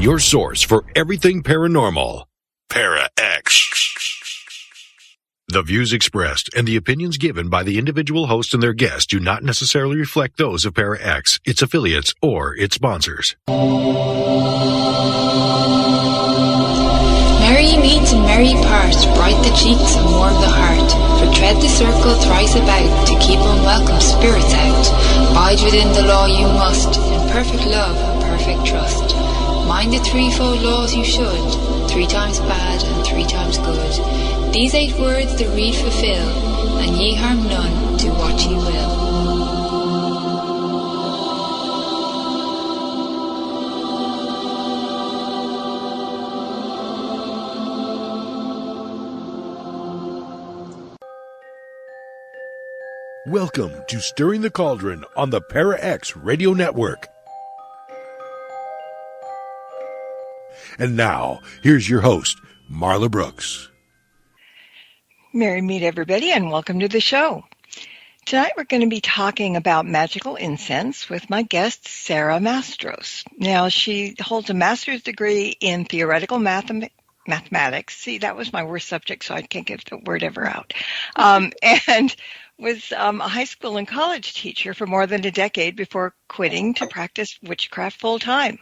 your source for everything paranormal. Para-X. The views expressed and the opinions given by the individual host and their guests do not necessarily reflect those of Para-X, its affiliates, or its sponsors. Merry meet and merry part, bright the cheeks and warm the heart. For tread the circle thrice about, to keep unwelcome spirits out. Bide within the law you must, in perfect love and perfect trust. Mind the threefold laws you should, 3 times bad and 3 times good. These 8 words the read fulfill, and ye harm none, do what ye will. Welcome to Stirring the Cauldron on the Para-X Radio Network. And now, here's your host, Marla Brooks. Merry meet everybody, and welcome to the show. Tonight we're going to be talking about magical incense with my guest, Sara Mastros. Now, she holds a master's degree in theoretical mathematics. See, that was my worst subject, so I can't get the word ever out. And was a high school and college teacher for more than a decade before quitting to practice witchcraft full-time.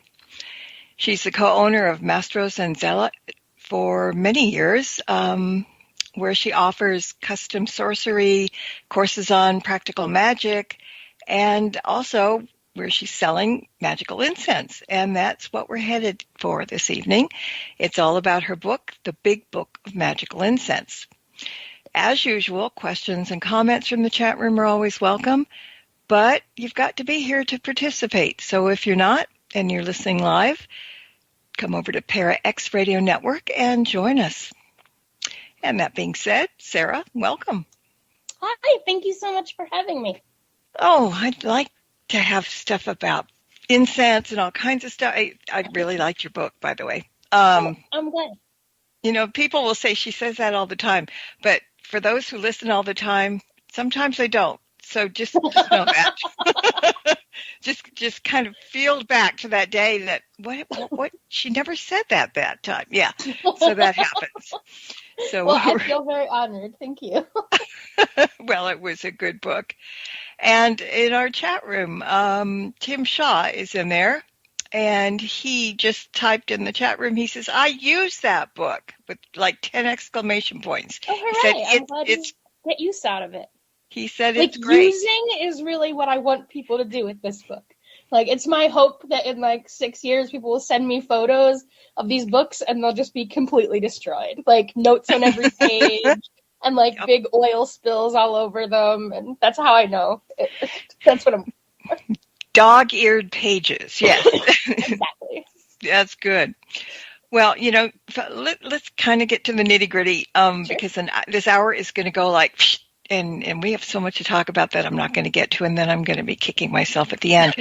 She's the co-owner of Mastros and Zella for many years, where she offers custom sorcery, courses on practical magic, and also where she's selling magical incense. And that's what we're headed for this evening. It's all about her book, The Big Book of Magical Incense. As usual, questions and comments from the chat room are always welcome, but you've got to be here to participate. So if you're not and you're listening live, come over to Para-X Radio Network and join us. And that being said, Sara, welcome. Hi, thank you so much for having me. Oh, I'd like to have stuff about incense and all kinds of stuff. I really liked your book, by the way. I'm glad. You know, people will say she says that all the time, but for those who listen all the time, sometimes they don't. So just know that. just kind of feel back to that day that what she never said that time. Yeah. So that happens. So well, I feel very honored. Thank you. Well, it was a good book. And in our chat room, Tim Shaw is in there. And he just typed in the chat room, he says, I use that book with like 10 exclamation points. Oh, hooray. He said, I'm glad you get use out of it. He said like, it's great. Using is really what I want people to do with this book. Like, it's my hope that in like 6 years, people will send me photos of these books and they'll just be completely destroyed. Like, notes on every page and like big oil spills all over them. And that's how I know. That's what I'm... Dog-eared pages, yes. Exactly. That's good. Well, you know, let's kind of get to the nitty-gritty, Sure. because this hour is going to go like, and we have so much to talk about that I'm not going to get to, and then I'm going to be kicking myself at the end.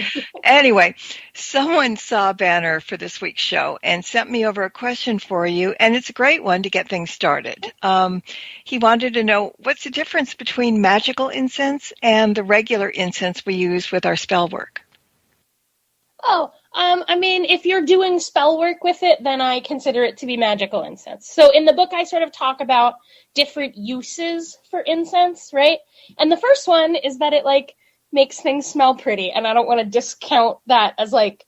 Anyway, someone saw a banner for this week's show and sent me over a question for you, and it's a great one to get things started. He wanted to know, what's the difference between magical incense and the regular incense we use with our spell work? Oh, I mean, if you're doing spell work with it, then I consider it to be magical incense. So in the book, I sort of talk about different uses for incense, right? And the first one is that it, like, makes things smell pretty. And I don't want to discount that as, like,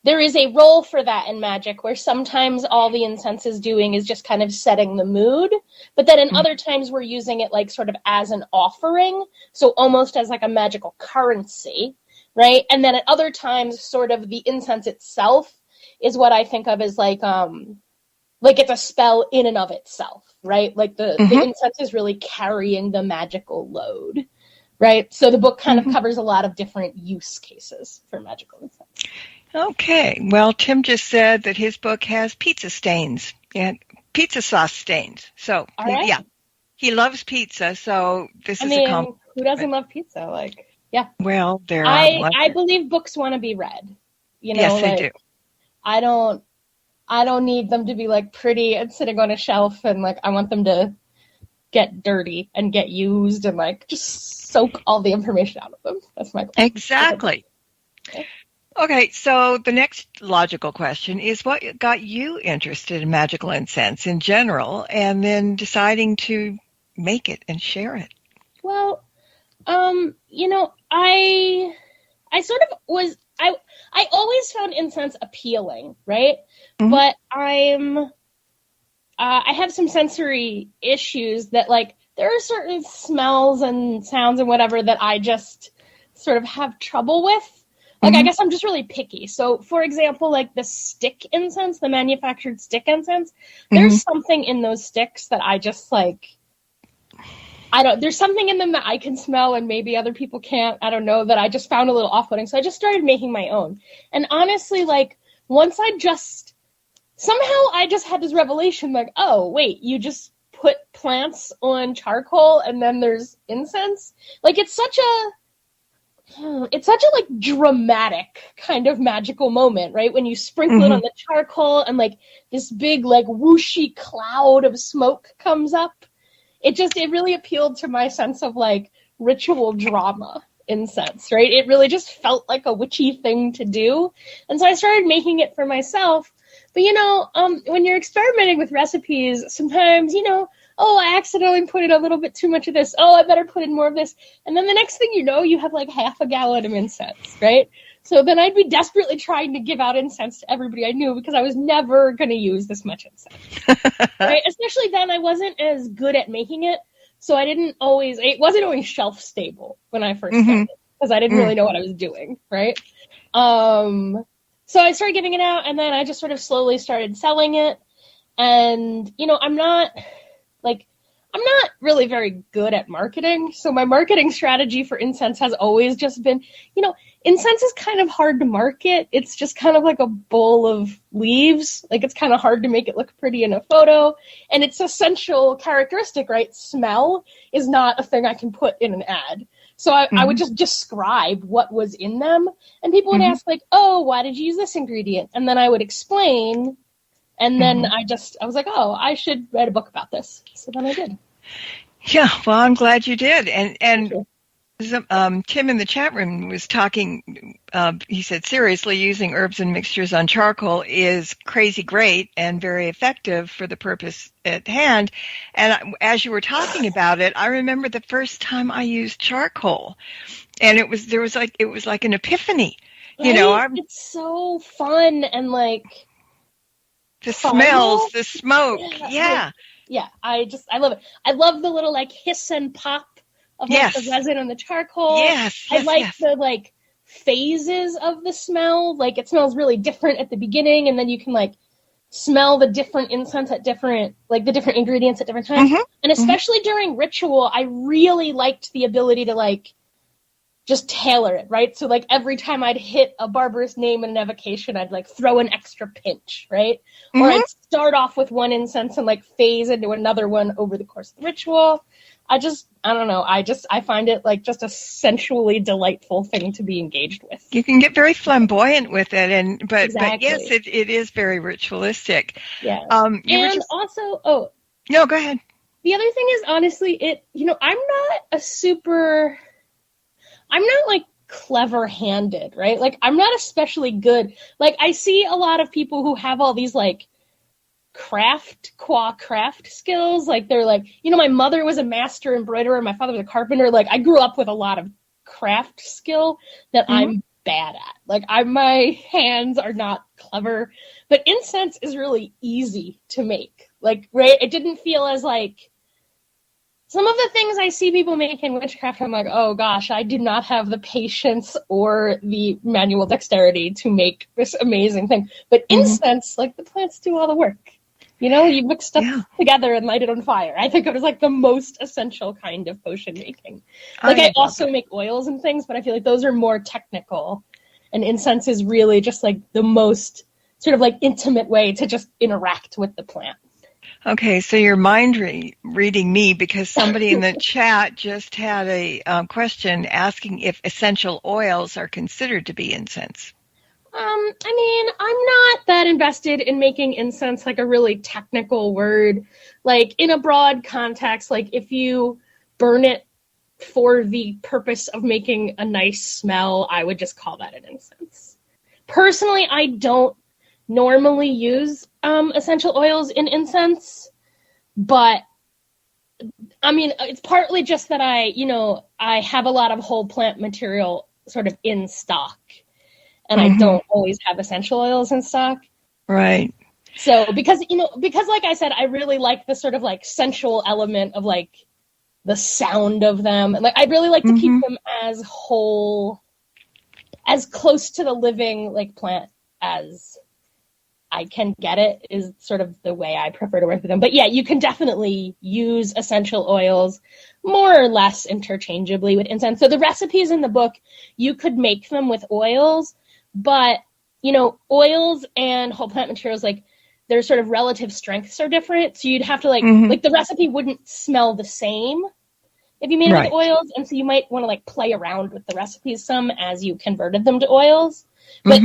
there is a role for that in magic where sometimes all the incense is doing is just kind of setting the mood. But then in other times, we're using it, like, sort of as an offering. So almost as, like, a magical currency. Right? And then at other times, sort of the incense itself is what I think of as like it's a spell in and of itself, right? Like the incense is really carrying the magical load, right? So the book kind of covers a lot of different use cases for magical incense. Okay. Well, Tim just said that his book has pizza stains and pizza sauce stains. So, yeah, he loves pizza. So this is a compliment. Who doesn't love pizza? Like, yeah. Well, I believe books want to be read. You know, yes, they do. I don't need them to be like pretty and sitting on a shelf, and like I want them to get dirty and get used and like just soak all the information out of them. That's my goal. Exactly. Okay. Okay, so the next logical question is what got you interested in magical incense in general and then deciding to make it and share it? Well, I sort of was, I always found incense appealing, right? Mhm. But I have some sensory issues that, like, there are certain smells and sounds and whatever that I just sort of have trouble with. Like, I Mhm. guess I'm just really picky. So, for example, like the stick incense, the manufactured stick incense, there's something in those sticks that I just, like, there's something in them that I can smell and maybe other people can't. I don't know, that I just found a little off-putting. So I just started making my own. And honestly, like, somehow I just had this revelation, like, oh, wait, you just put plants on charcoal and then there's incense? Like, it's such a like dramatic kind of magical moment, right? When you sprinkle it on the charcoal and like this big like whooshy cloud of smoke comes up. It really appealed to my sense of like ritual drama incense, right? It really just felt like a witchy thing to do. And so I started making it for myself. But, when you're experimenting with recipes, sometimes, oh, I accidentally put in a little bit too much of this. Oh, I better put in more of this. And then the next thing you know, you have like half a gallon of incense, right? So then I'd be desperately trying to give out incense to everybody I knew because I was never going to use this much incense, right? Especially then I wasn't as good at making it. So it wasn't always shelf stable when I first started because I didn't really know what I was doing, right? So I started giving it out, and then I just sort of slowly started selling it. And, I'm not really very good at marketing. So my marketing strategy for incense has always just been, incense is kind of hard to market. It's just kind of like a bowl of leaves. Like, it's kind of hard to make it look pretty in a photo. And its essential characteristic, right? Smell is not a thing I can put in an ad. So I would just describe what was in them. And people would ask, like, oh, why did you use this ingredient? And then I would explain. And then I was like, oh, I should write a book about this. So then I did. Yeah, well, I'm glad you did. And Tim in the chat room was talking, he said, seriously, using herbs and mixtures on charcoal is crazy great and very effective for the purpose at hand. And as you were talking about it, I remember the first time I used charcoal, and it was like an epiphany. Right? It's so fun and like the smells, the smoke. Yeah. I love it. I love the little like hiss and pop of like the resin on the charcoal. I like the like phases of the smell. Like, it smells really different at the beginning, and then you can like smell the different incense at the different ingredients at different times. And especially during ritual, I really liked the ability to like just tailor it, right? So like every time I'd hit a barber's name in an evocation, I'd like throw an extra pinch, right? Or I'd start off with one incense and like phase into another one over the course of the ritual. I don't know. I find it like just a sensually delightful thing to be engaged with. You can get very flamboyant with it, but yes, it is very ritualistic. Yeah. Also, no, go ahead. The other thing is, honestly, I'm not like clever-handed, right? Like, I'm not especially good. Like, I see a lot of people who have all these like craft skills. Like, they're like, my mother was a master embroiderer, my father was a carpenter. Like, I grew up with a lot of craft skill that I'm bad at. Like, my hands are not clever, but incense is really easy to make. Like, right? It didn't feel as like some of the things I see people make in witchcraft, I'm like, oh gosh, I do not have the patience or the manual dexterity to make this amazing thing. But incense, like, the plants do all the work. You mix stuff together and light it on fire. I think it was like the most essential kind of potion making. Like, I also make oils and things, but I feel like those are more technical. And incense is really just like the most sort of like intimate way to just interact with the plant. Okay, so you're mind reading me because somebody in the chat just had a question asking if essential oils are considered to be incense. I'm not that invested in making incense like a really technical word. Like, in a broad context, like if you burn it for the purpose of making a nice smell, I would just call that an incense. Personally, I don't normally use essential oils in incense, but I mean, it's partly just that I have a lot of whole plant material sort of in stock, and I don't always have essential oils in stock. Right. So because like I said, I really like the sort of like sensual element of like the sound of them, and like I really like to keep them as whole, as close to the living like plant as I can get it, is sort of the way I prefer to work with them. But yeah, you can definitely use essential oils more or less interchangeably with incense. So the recipes in the book, you could make them with oils, but oils and whole plant materials, like their sort of relative strengths are different. So you'd have to like the recipe wouldn't smell the same if you made it with oils. And so you might want to like play around with the recipes some as you converted them to oils. But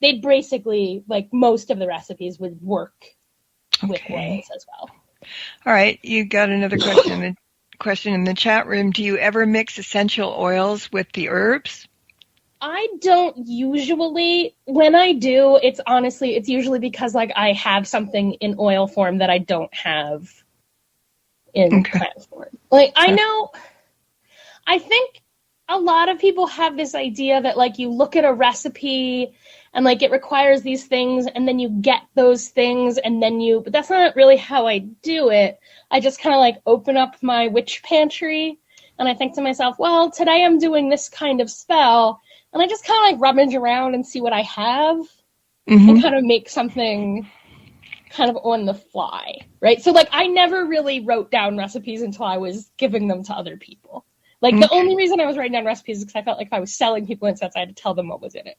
they'd basically, like most of the recipes would work with oils as well. All right. You got another question in the chat room. Do you ever mix essential oils with the herbs? I don't usually. When I do, it's usually because like I have something in oil form that I don't have in plant form. Like I think a lot of people have this idea that like you look at a recipe and like it requires these things and then you get those things and then but that's not really how I do it. I just kind of like open up my witch pantry and I think to myself, well, today I'm doing this kind of spell, and I just kind of like rummage around and see what I have and kind of make something kind of on the fly, right? So like I never really wrote down recipes until I was giving them to other people. Like the only reason I was writing down recipes is because I felt like if I was selling people incense, I had to tell them what was in it.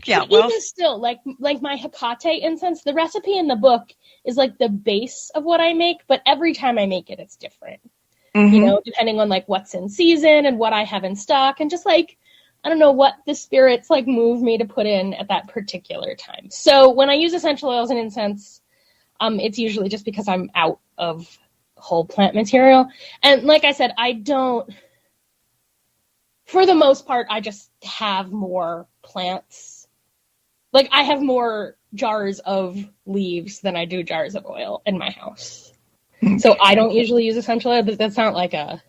Yeah, well, even still, like my Hecate incense, the recipe in the book is like the base of what I make, but every time I make it, it's different. Depending on like what's in season and what I have in stock, and just like I don't know what the spirits like move me to put in at that particular time. So when I use essential oils and incense, it's usually just because I'm out of whole plant material. And like I said, for the most part, I just have more plants. Like I have more jars of leaves than I do jars of oil in my house. So I don't usually use essential oil, but that's not like a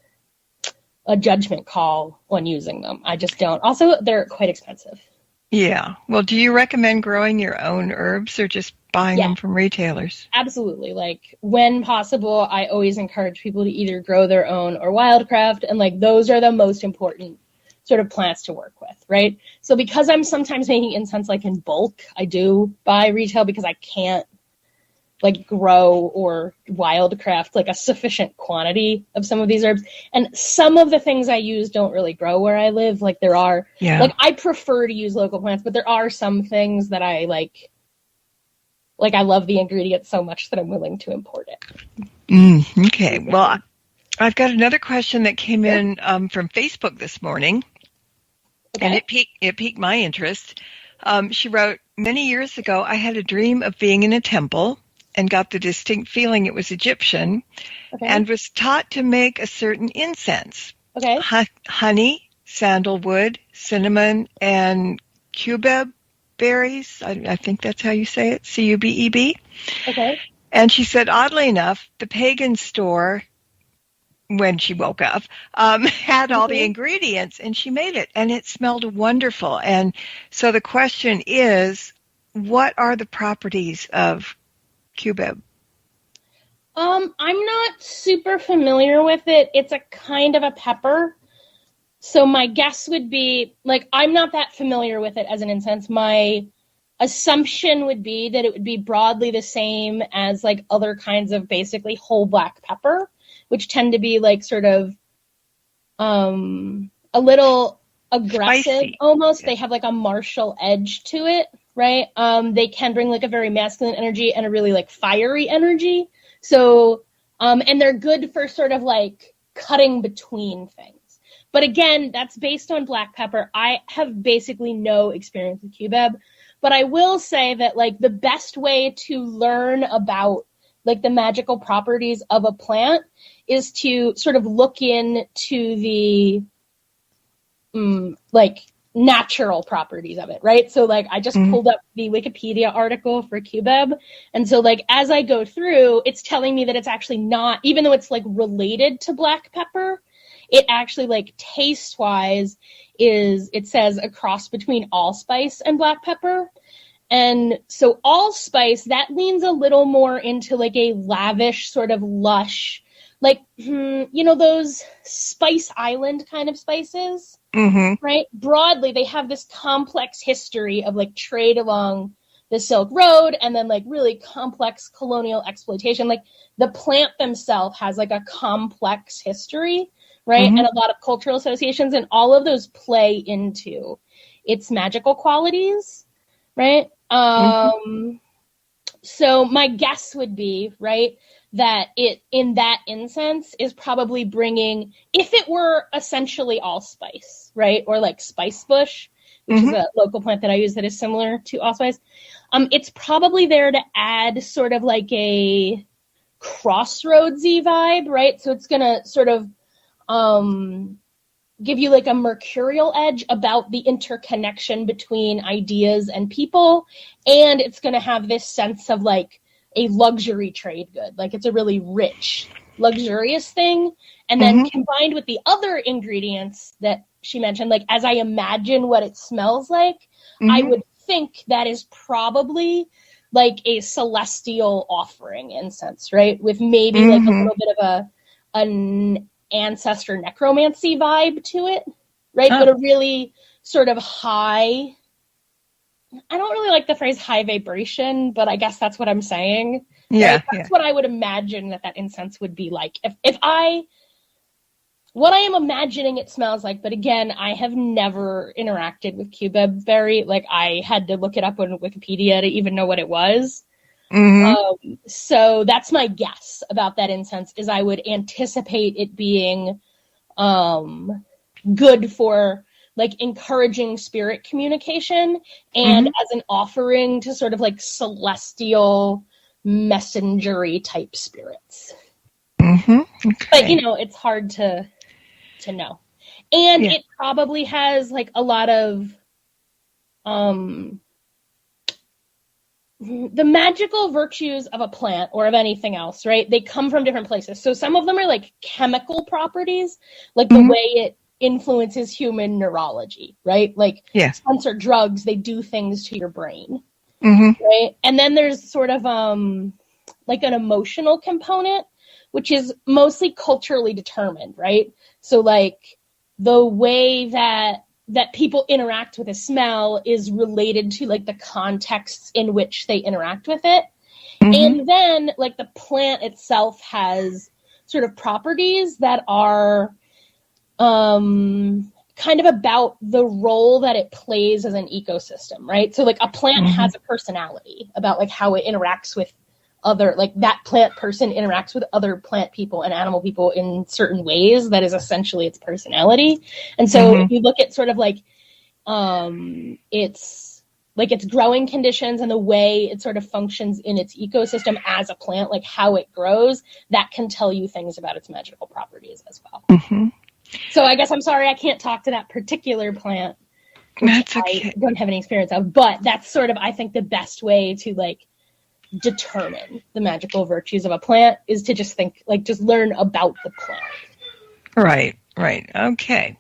judgment call on using them. I just don't. Also, they're quite expensive. Yeah. Well, do you recommend growing your own herbs or just buying them from retailers? Absolutely. Like when possible, I always encourage people to either grow their own or wildcraft. And like those are the most important sort of plants to work with, right? So because I'm sometimes making incense like in bulk, I do buy retail because I can't like grow or wildcraft like a sufficient quantity of some of these herbs. And some of the things I use don't really grow where I live. Like there are, like I prefer to use local plants, but there are some things that I like I love the ingredient so much that I'm willing to import it. Okay. Well, I've got another question that came in from Facebook this morning, and it piqued my interest. She wrote, many years ago, I had a dream of being in a temple and got the distinct feeling it was Egyptian, and was taught to make a certain incense. Honey, sandalwood, cinnamon, and cubeb berries. I think that's how you say it, C-U-B-E-B. And she said, oddly enough, the pagan store, when she woke up, had all the ingredients, and she made it, and it smelled wonderful. And so the question is, what are the properties of cubeb? I'm not super familiar with it. It's a kind of a pepper. So my guess would be, like, I'm not that familiar with it as an incense. My assumption would be that it would be broadly the same as, like, other kinds of basically whole black pepper, which tend to be, like, sort of a little aggressive, spicy. Almost. They have, like, a martial edge to it, right? They can bring, like, a very masculine energy and a really, like, fiery energy. So, and they're good for sort of, like, cutting between things. But again, that's based on black pepper. I have basically no experience with cubeb, but I will say that, like, the best way to learn about, like, the magical properties of a plant is to sort of look into the, like, natural properties of it, right? So like I just pulled up the Wikipedia article for cubeb, and so like as I go through, it's telling me that it's actually not, even though it's like related to black pepper, it actually like taste wise is, it says, a cross between allspice and black pepper. And so allspice, that leans a little more into like a lavish sort of lush, like those Spice Island kind of spices. Right? Broadly, they have this complex history of like trade along the Silk Road and then like really complex colonial exploitation. Like the plant themselves has like a complex history, right? And a lot of cultural associations, and all of those play into its magical qualities, right? So my guess would be, right, that it in that incense is probably bringing, if it were essentially allspice, right, or like spice bush, which is a local plant that I use that is similar to allspice, it's probably there to add sort of like a crossroadsy vibe, right? So it's gonna sort of give you like a mercurial edge about the interconnection between ideas and people, and it's gonna have this sense of like a luxury trade good. Like it's a really rich, luxurious thing. And then combined with the other ingredients that she mentioned, like as I imagine what it smells like, I would think that is probably like a celestial offering incense, right? With maybe like a little bit of an ancestor necromancy vibe to it, right? But a really sort of high, I don't really like the phrase high vibration, but I guess that's what I'm saying. Yeah. Right? That's what I would imagine that incense would be like. What I am imagining it smells like, but again, I have never interacted with cubeb like I had to look it up on Wikipedia to even know what it was. So that's my guess about that incense, is I would anticipate it being good for like encouraging spirit communication and as an offering to sort of like celestial messengery type spirits. Okay. But it's hard to know. And it probably has like a lot of the magical virtues of a plant or of anything else, right? They come from different places. So some of them are like chemical properties, like the way it influences human neurology, right? Like sponsor drugs, they do things to your brain, right? And then there's sort of like an emotional component, which is mostly culturally determined, right? So like the way that people interact with a smell is related to like the contexts in which they interact with it. And then like the plant itself has sort of properties that are kind of about the role that it plays as an ecosystem, right? So like a plant has a personality about like how it interacts with other, like that plant person interacts with other plant people and animal people in certain ways. That is essentially its personality. And so if you look at sort of like its growing conditions and the way it sort of functions in its ecosystem as a plant, like how it grows, that can tell you things about its magical properties as well. So I guess I'm sorry I can't talk to that particular plant, which That's okay. I don't have any experience of, but that's sort of, I think, the best way to like determine the magical virtues of a plant is to just think, like, just learn about the plant. Right. Okay.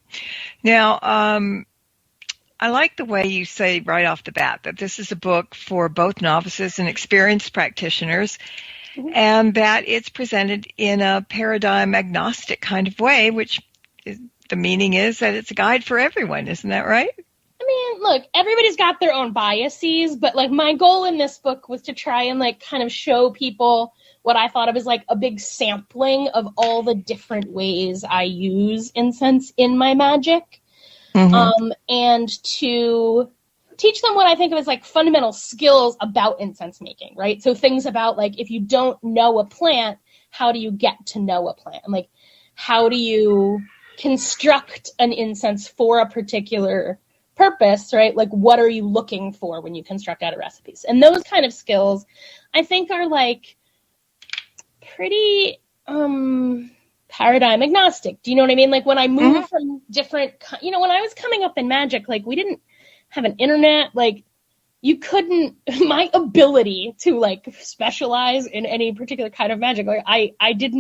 Now, I like the way you say right off the bat that this is a book for both novices and experienced practitioners, and that it's presented in a paradigm agnostic kind of way, which is, the meaning is that it's a guide for everyone. Isn't that right? I mean, look, everybody's got their own biases, but like my goal in this book was to try and like kind of show people what I thought of as like a big sampling of all the different ways I use incense in my magic. And to teach them what I think of as like fundamental skills about incense making, right? So things about like, if you don't know a plant, how do you get to know a plant? And like, how do you construct an incense for a particular purpose, right? Like, what are you looking for when you construct out a recipes? And those kind of skills, I think, are like pretty paradigm agnostic. Do you know what I mean? Like when I moved from different, when I was coming up in magic, like we didn't have an internet, like you couldn't, my ability to like specialize in any particular kind of magic, like I did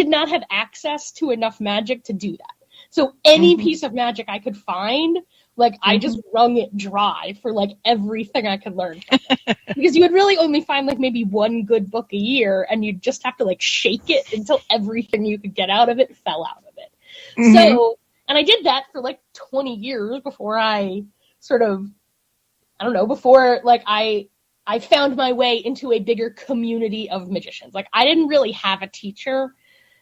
not have access to enough magic to do that. So any piece of magic I could find, like I just wrung it dry for like everything I could learn from it. Because you would really only find like maybe one good book a year, and you'd just have to like shake it until everything you could get out of it fell out of it. So, and I did that for like 20 years before I sort of, before like I found my way into a bigger community of magicians. Like I didn't really have a teacher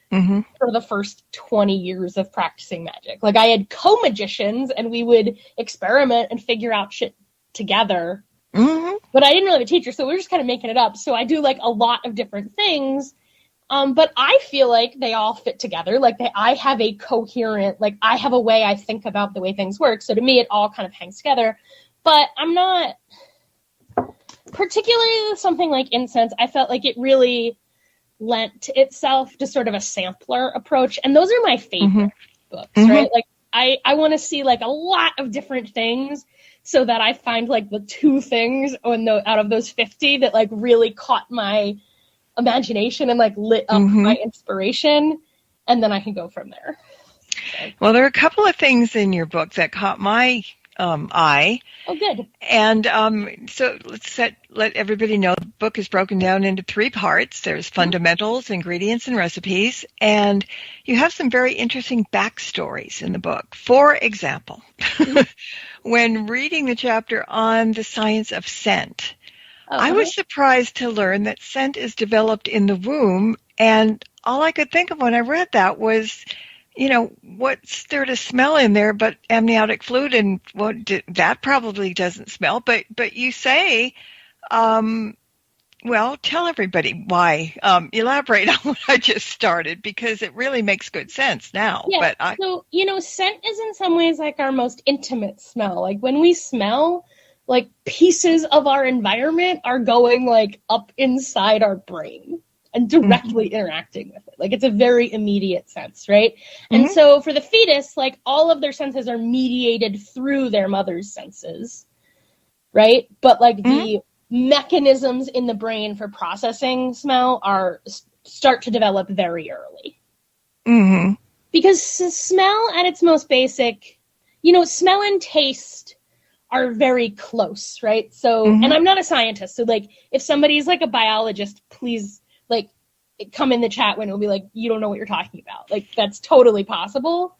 for the first 20 years of practicing magic. Like I had co-magicians and we would experiment and figure out shit together. But I didn't really have a teacher, so we were just kind of making it up. So I do like a lot of different things. But I feel like they all fit together. Like I have a coherent, like I have a way I think about the way things work. So to me, it all kind of hangs together. But I'm not, particularly with something like Incense, I felt like it really lent itself to sort of a sampler approach. And those are my favorite books, right? Like I want to see like a lot of different things so that I find like the two things out of those 50 that like really caught my imagination and like lit up my inspiration. And then I can go from there. So. Well, there are a couple of things in your book that caught my eye. Oh, good. And so let's let everybody know the book is broken down into 3 parts. There's fundamentals, ingredients, and recipes. And you have some very interesting backstories in the book. For example, when reading the chapter on the science of scent, I was surprised to learn that scent is developed in the womb. And all I could think of when I read that was, what's there to smell in there but amniotic fluid, and that probably doesn't smell. But you say, well, tell everybody why. Elaborate on what I just started, because it really makes good sense now. Yeah, so, scent is in some ways like our most intimate smell. Like when we smell, like pieces of our environment are going like up inside our brain and directly interacting with it. Like it's a very immediate sense, right? And so for the fetus, like all of their senses are mediated through their mother's senses, right? But like the mechanisms in the brain for processing smell start to develop very early. Because smell at its most basic, smell and taste are very close, right? So, and I'm not a scientist, so like if somebody's like a biologist, please like come in the chat when it'll be like, you don't know what you're talking about. Like that's totally possible.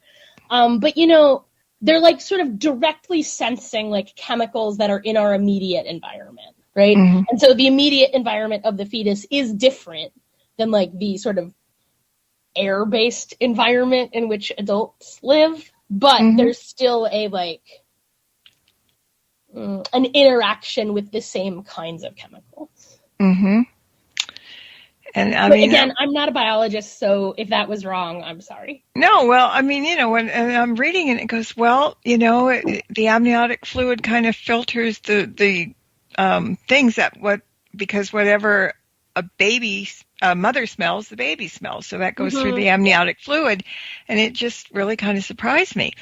But they're like sort of directly sensing like chemicals that are in our immediate environment, right? And so the immediate environment of the fetus is different than like the sort of air-based environment in which adults live, but there's still a like an interaction with the same kinds of chemicals. And again, I'm not a biologist, so if that was wrong, I'm sorry. No, well, when I'm reading it, it goes, well, the amniotic fluid kind of filters the things because whatever a mother smells, the baby smells. So that goes through the amniotic fluid, and it just really kind of surprised me.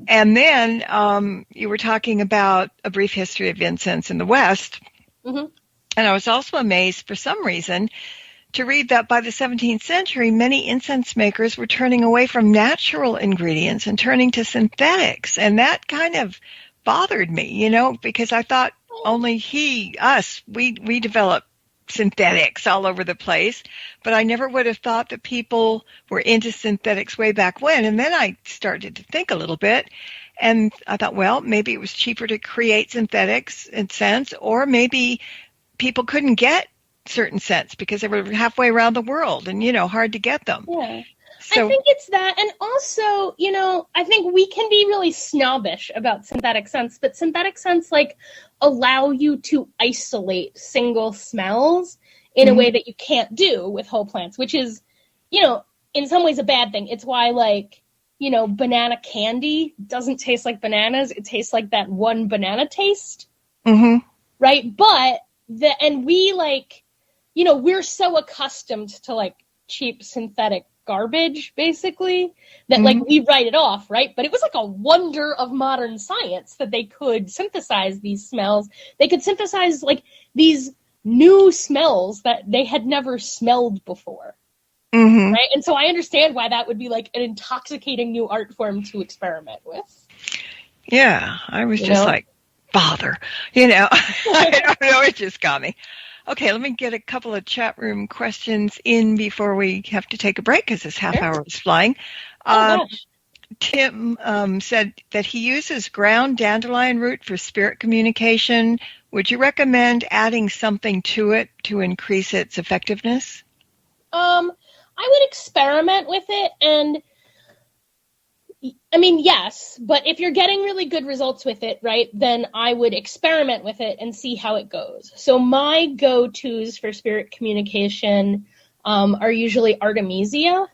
And then you were talking about a brief history of incense in the West. And I was also amazed, for some reason, to read that by the 17th century, many incense makers were turning away from natural ingredients and turning to synthetics. And that kind of bothered me, because I thought only we develop synthetics all over the place. But I never would have thought that people were into synthetics way back when. And then I started to think a little bit. And I thought, well, maybe it was cheaper to create synthetics in scents, or maybe people couldn't get certain scents because they were halfway around the world and, hard to get them. Yeah. So, I think it's that. And also, I think we can be really snobbish about synthetic scents, but synthetic scents like allow you to isolate single smells in a way that you can't do with whole plants, which is, in some ways a bad thing. It's why like, banana candy doesn't taste like bananas. It tastes like that one banana taste. Right. But and we like, we're so accustomed to like cheap synthetic garbage, basically, that like we write it off, right? But it was like a wonder of modern science that they could synthesize these smells. They could synthesize like these new smells that they had never smelled before. Right? And so I understand why that would be like an intoxicating new art form to experiment with. Yeah, I was just like, bother. I don't know, it just got me. Okay, let me get a couple of chat room questions in before we have to take a break because this half hour is flying. Tim said that he uses ground dandelion root for spirit communication. Would you recommend adding something to it to increase its effectiveness? I would experiment with it, and I mean, yes, but if you're getting really good results with it, right, then I would experiment with it and see how it goes. So my go-tos for spirit communication are usually Artemisia.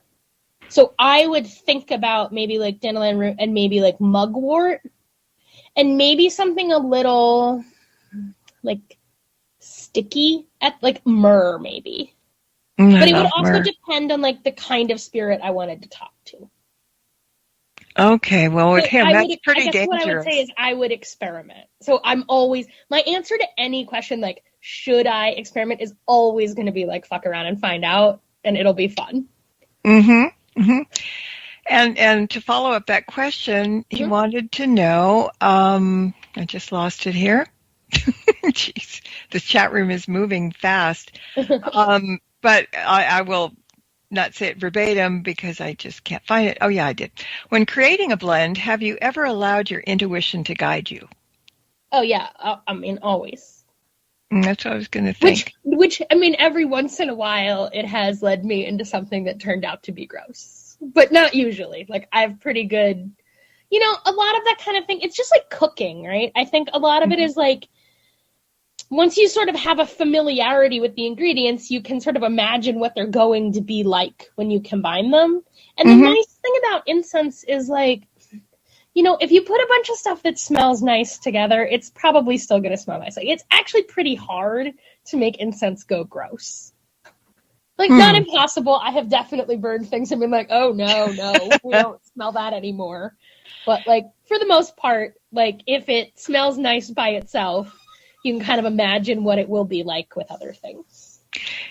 So I would think about maybe like dandelion root and maybe like mugwort and maybe something a little like sticky at like myrrh maybe. But it would also depend on like the kind of spirit I wanted to talk to. Okay, well with him that's pretty dangerous. What I would say is I would experiment. So I'm always, my answer to any question like should I experiment is always going to be like fuck around and find out, and it'll be fun. And to follow up that question, he wanted to know, I just lost it here. Jeez, this chat room is moving fast. But I will not say it verbatim because I just can't find it. Oh, yeah, I did. When creating a blend, have you ever allowed your intuition to guide you? Oh, yeah. I mean, always. That's what I was going to think. Which, I mean, every once in a while, it has led me into something that turned out to be gross. But not usually. Like, I have pretty good, a lot of that kind of thing. It's just like cooking, right? I think a lot of it is like, once you sort of have a familiarity with the ingredients, you can sort of imagine what they're going to be like when you combine them. And the nice thing about incense is like, if you put a bunch of stuff that smells nice together, it's probably still going to smell nice. Like, it's actually pretty hard to make incense go gross. Like, not impossible. I have definitely burned things and been like, oh, no, we don't smell that anymore. But, like, for the most part, like, if it smells nice by itself, you can kind of imagine what it will be like with other things.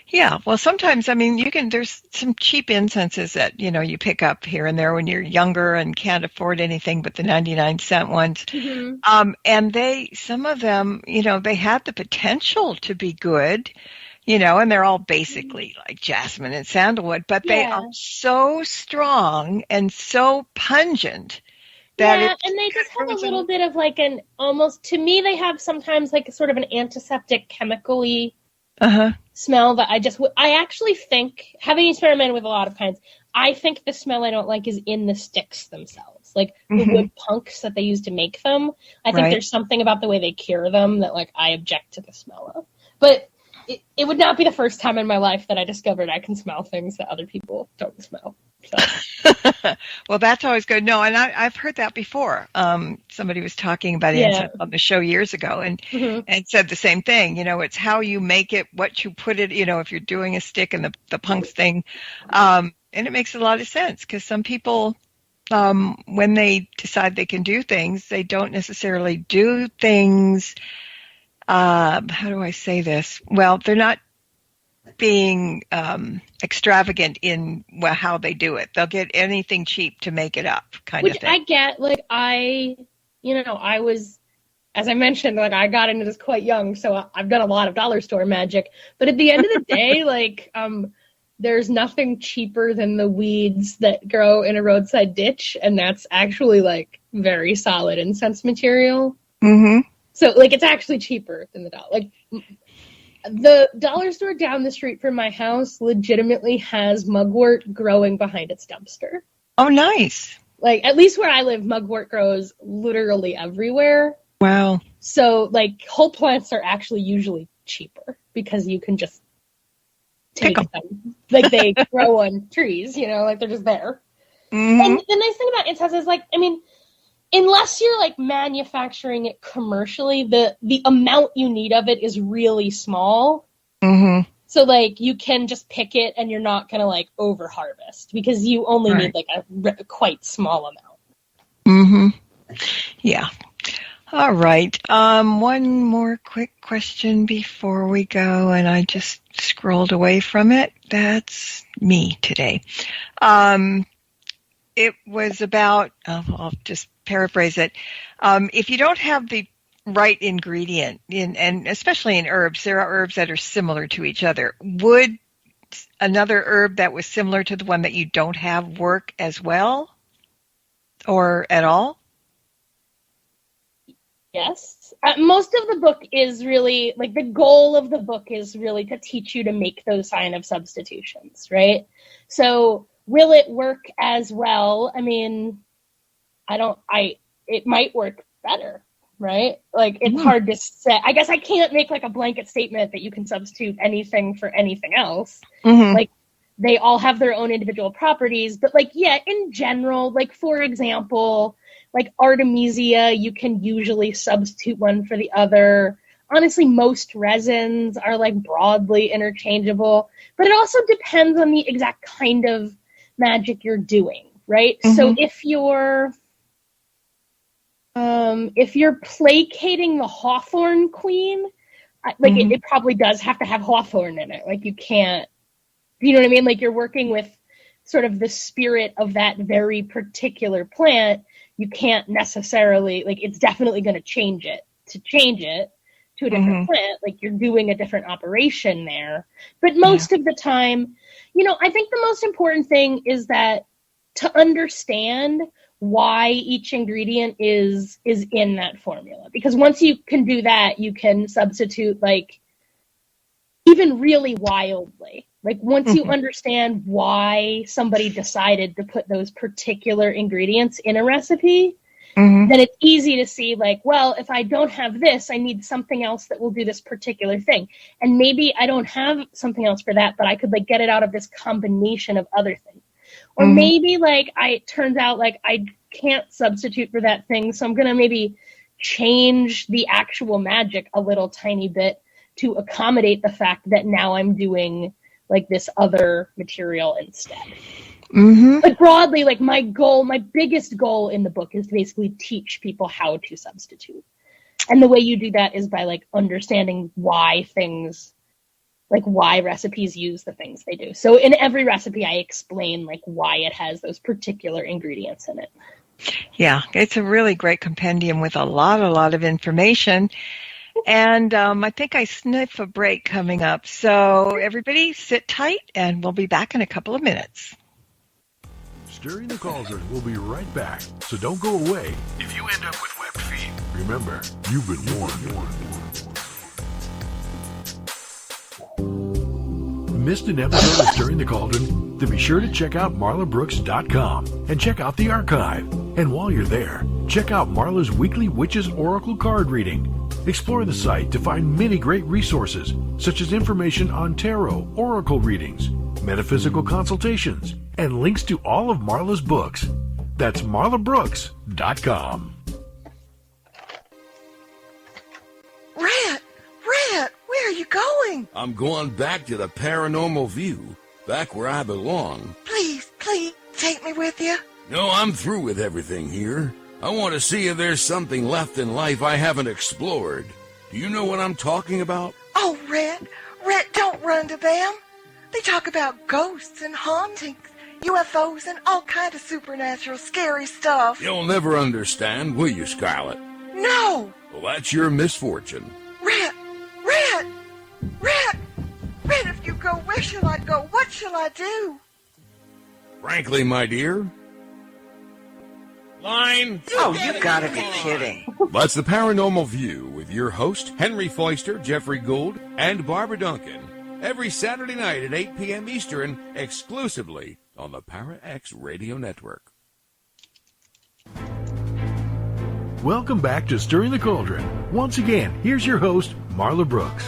Yeah, well, sometimes, I mean, there's some cheap incenses that, you pick up here and there when you're younger and can't afford anything but the 99-cent ones. And some of them, they had the potential to be good, and they're all basically like jasmine and sandalwood, but they are so strong and so pungent. And they just have a little bit of like an almost, to me, they have sometimes like sort of an antiseptic chemical-y smell that I actually think, having experimented with a lot of kinds, I think the smell I don't like is in the sticks themselves. Like the wood punks that they use to make them. I think there's something about the way they cure them that like I object to the smell of. But it would not be the first time in my life that I discovered I can smell things that other people don't smell. So. Well, that's always good. No, and I've heard that before. Somebody was talking about incense on the show years ago and said the same thing. It's how you make it, what you put it, if you're doing a stick and the punks thing. And it makes a lot of sense because some people, when they decide they can do things, they don't necessarily do things. How do I say this? Well, they're not being extravagant in how they do it. They'll get anything cheap to make it up, kind of thing. Which I get. Like, I was, as I mentioned, like, I got into this quite young, so I've done a lot of dollar store magic. But at the end of the day, like, there's nothing cheaper than the weeds that grow in a roadside ditch, and that's actually, like, very solid incense material. So, like, it's actually cheaper than the dollar. Like, the dollar store down the street from my house legitimately has mugwort growing behind its dumpster. Oh, nice. Like, at least where I live, mugwort grows literally everywhere. Wow. So, like, whole plants are actually usually cheaper because you can just take them. Like, they grow on trees, like, they're just there. And the nice thing about incense is, like, I mean, unless you're like manufacturing it commercially, the amount you need of it is really small. So, like, you can just pick it and you're not going to, like, over-harvest because you only need, like, a quite small amount. Mm-hmm. Yeah. All right. One more quick question before we go, and I just scrolled away from it. That's me today. It was about, I'll just paraphrase it. If you don't have the right ingredient, and especially in herbs, there are herbs that are similar to each other. Would another herb that was similar to the one that you don't have work as well or at all? Yes. Most of the book is really, like, the goal of the book is really to teach you to make those kind of substitutions, right? So will it work as well? I mean, it might work better, right? Like, it's hard to say. I guess I can't make, like, a blanket statement that you can substitute anything for anything else. Mm-hmm. Like, they all have their own individual properties, but, like, yeah, in general, like, for example, like Artemisia, you can usually substitute one for the other. Honestly, most resins are, like, broadly interchangeable, but it also depends on the exact kind of magic you're doing, right? Mm-hmm. So if you're placating the Hawthorn Queen, like, it probably does have to have hawthorn in it. Like, you can't, you know what I mean? Like, you're working with sort of the spirit of that very particular plant. You can't necessarily, like, it's definitely going to change it to a different plant. Like, you're doing a different operation there. But most of the time, you know, I think the most important thing is that to understand why each ingredient is in that formula. Because once you can do that, you can substitute, like, even really wildly. Like, once you understand why somebody decided to put those particular ingredients in a recipe, then it's easy to see, like, well, if I don't have this, I need something else that will do this particular thing. And maybe I don't have something else for that, but I could, like, get it out of this combination of other things. Or maybe, like, it turns out, like, I can't substitute for that thing, so I'm going to maybe change the actual magic a little tiny bit to accommodate the fact that now I'm doing, like, this other material instead. But broadly, like, my biggest goal in the book is to basically teach people how to substitute. And the way you do that is by, like, understanding why recipes use the things they do. So in every recipe, I explain, like, why it has those particular ingredients in it. Yeah, it's a really great compendium with a lot of information. And I think I sniff a break coming up. So everybody sit tight, and we'll be back in a couple of minutes. Stirring the Cauldron will be right back, so don't go away. If you end up with webbed feet, remember, you've been warned. Missed an episode of Stirring the Cauldron? Then be sure to check out marlabrooks.com and check out the archive. And while you're there, check out Marla's weekly Witches Oracle card reading. Explore the site to find many great resources, such as information on tarot, oracle readings, metaphysical consultations, and links to all of Marla's books. That's marlabrooks.com. Rat, where are you going? I'm going back to the paranormal view, back where I belong. Please, take me with you. No, I'm through with everything here. I want to see if there's something left in life I haven't explored. Do you know what I'm talking about? Oh, Rat, don't run to them. They talk about ghosts and hauntings, UFOs, and all kind of supernatural scary stuff. You'll never understand, will you, Scarlet? No! Well, that's your misfortune. Rat, if you go, where shall I go? What shall I do? Frankly, my dear... Line! Oh, you gotta be kidding. That's the Paranormal View with your host, Henry Foister, Jeffrey Gould, and Barbara Duncan. Every Saturday night at 8 p.m. Eastern, exclusively on the Para X Radio Network. Welcome back to Stirring the Cauldron. Once again, here's your host, Marla Brooks.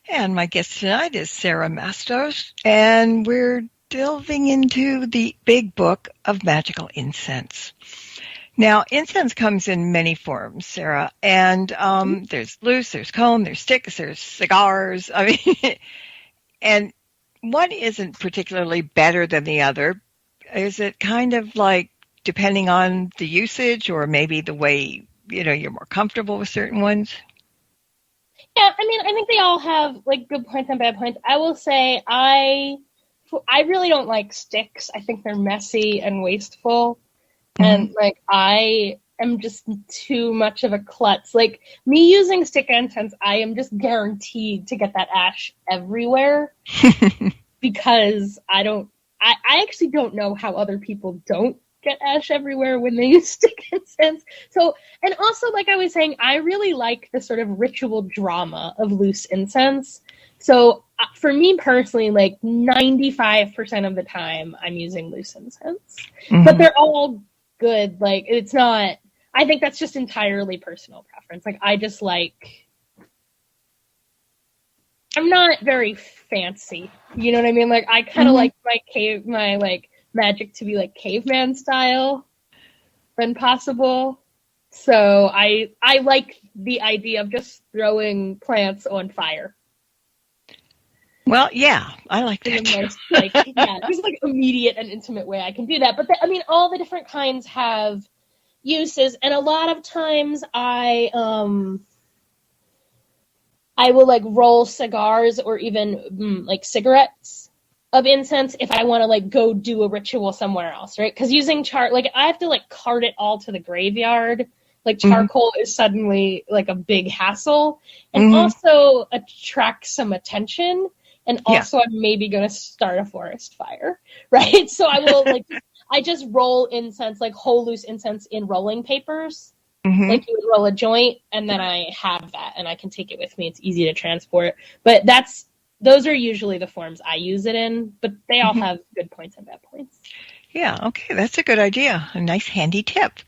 And my guest tonight is Sara Mastros, and we're delving into the big book of magical incense. Now, incense comes in many forms, Sarah, and there's loose, there's comb, there's sticks, there's cigars. I mean, and one isn't particularly better than the other. Is it kind of like depending on the usage or maybe the way, you're more comfortable with certain ones? Yeah, I mean, I think they all have like good points and bad points. I will say I really don't like sticks. I think they're messy and wasteful. And like I am just too much of a klutz. Like me using stick incense, I am just guaranteed to get that ash everywhere because I actually don't know how other people don't get ash everywhere when they use stick incense. So, and also like I was saying, I really like the sort of ritual drama of loose incense. So for me personally, like 95% of the time I'm using loose incense, but they're all good. Like it's not, I think that's just entirely personal preference. Like I just like, I'm not very fancy, you know what I mean? Like I kind of like my like magic to be like caveman style when possible. So I like the idea of just throwing plants on fire. Well, yeah, I like that too. Most, like, yeah, there's like immediate and intimate way I can do that. But I mean, all the different kinds have uses, and a lot of times I will like roll cigars or even like cigarettes of incense if I want to like go do a ritual somewhere else, right? Because using like I have to like cart it all to the graveyard. Like charcoal is suddenly like a big hassle, and also attracts some attention. And also, I'm maybe going to start a forest fire, right? So I will I just roll incense, like whole loose incense in rolling papers. Like you would roll a joint, and then I have that, and I can take it with me. It's easy to transport. But those are usually the forms I use it in, but they all have good points and bad points. Yeah, okay, that's a good idea. A nice handy tip.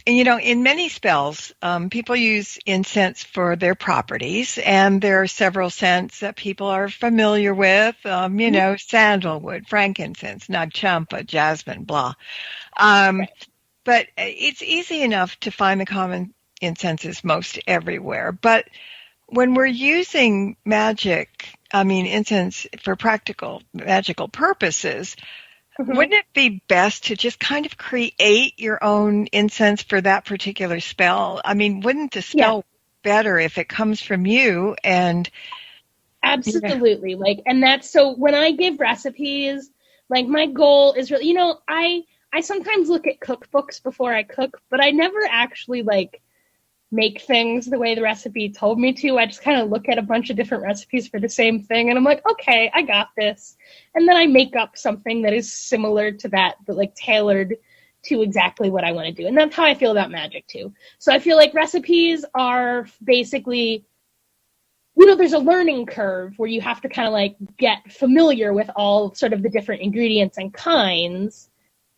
In many spells, people use incense for their properties, and there are several scents that people are familiar with, sandalwood, frankincense, nagchampa, jasmine, blah. But it's easy enough to find the common incenses most everywhere. But when we're using incense for practical magical purposes, wouldn't it be best to just kind of create your own incense for that particular spell? I mean, wouldn't the spell work better if it comes from you? And absolutely. Like, and that's so when I give recipes, like my goal is really, I sometimes look at cookbooks before I cook, but I never actually like make things the way the recipe told me to. I just kind of look at a bunch of different recipes for the same thing, and I'm like, okay, I got this. And then I make up something that is similar to that, but like tailored to exactly what I want to do. And that's how I feel about magic too. So I feel like recipes are basically, there's a learning curve where you have to kind of like get familiar with all sort of the different ingredients and kinds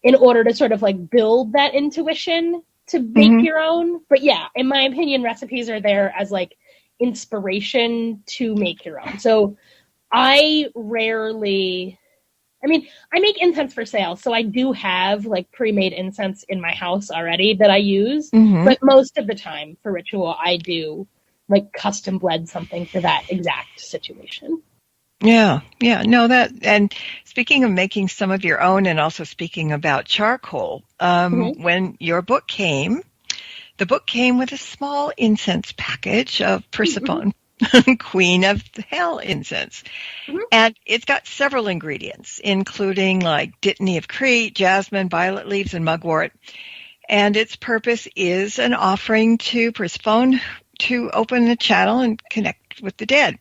in order to sort of like build that intuition to make your own. But yeah, in my opinion, recipes are there as like inspiration to make your own. So I make incense for sale. So I do have like pre-made incense in my house already that I use. But most of the time for ritual, I do like custom blend something for that exact situation. Yeah. No, and speaking of making some of your own and also speaking about charcoal, when your book came, the book came with a small incense package of Persephone, Queen of the Hell incense. And it's got several ingredients, including like dittany of Crete, jasmine, violet leaves, and mugwort. And its purpose is an offering to Persephone to open the channel and connect with the dead.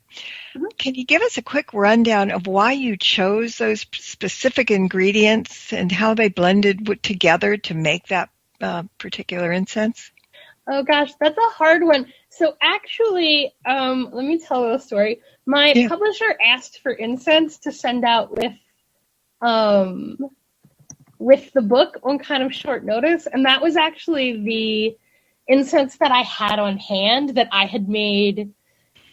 Can you give us a quick rundown of why you chose those specific ingredients and how they blended together to make that particular incense? Oh gosh, that's a hard one. So actually, let me tell a story. My publisher asked for incense to send out with the book on kind of short notice, and that was actually the incense that I had on hand that I had made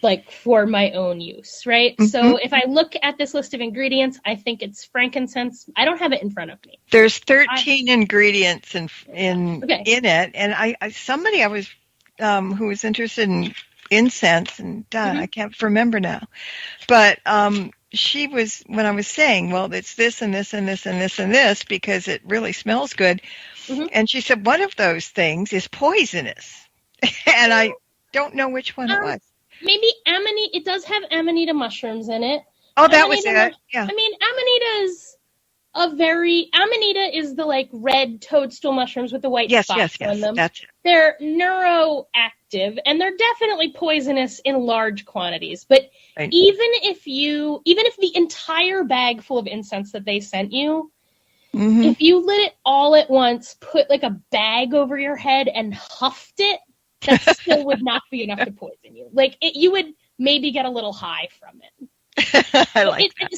like for my own use, right? So if I look at this list of ingredients, I think it's frankincense. I don't have it in front of me. There's 13 ingredients in it, and somebody I was who was interested in incense, and I can't remember now, but she was, when I was saying, well, it's this and this and this and this and this because it really smells good, and she said one of those things is poisonous, and I don't know which one it was. Maybe amanita. It does have amanita mushrooms in it. Oh, that was it. Yeah. I mean, amanita is the like red toadstool mushrooms with the white spots on them. That's it. They're neuroactive, and they're definitely poisonous in large quantities. But even if the entire bag full of incense that they sent you, if you lit it all at once, put like a bag over your head and huffed it, that still would not be enough to poison you. Like, you would maybe get a little high from it. I like that.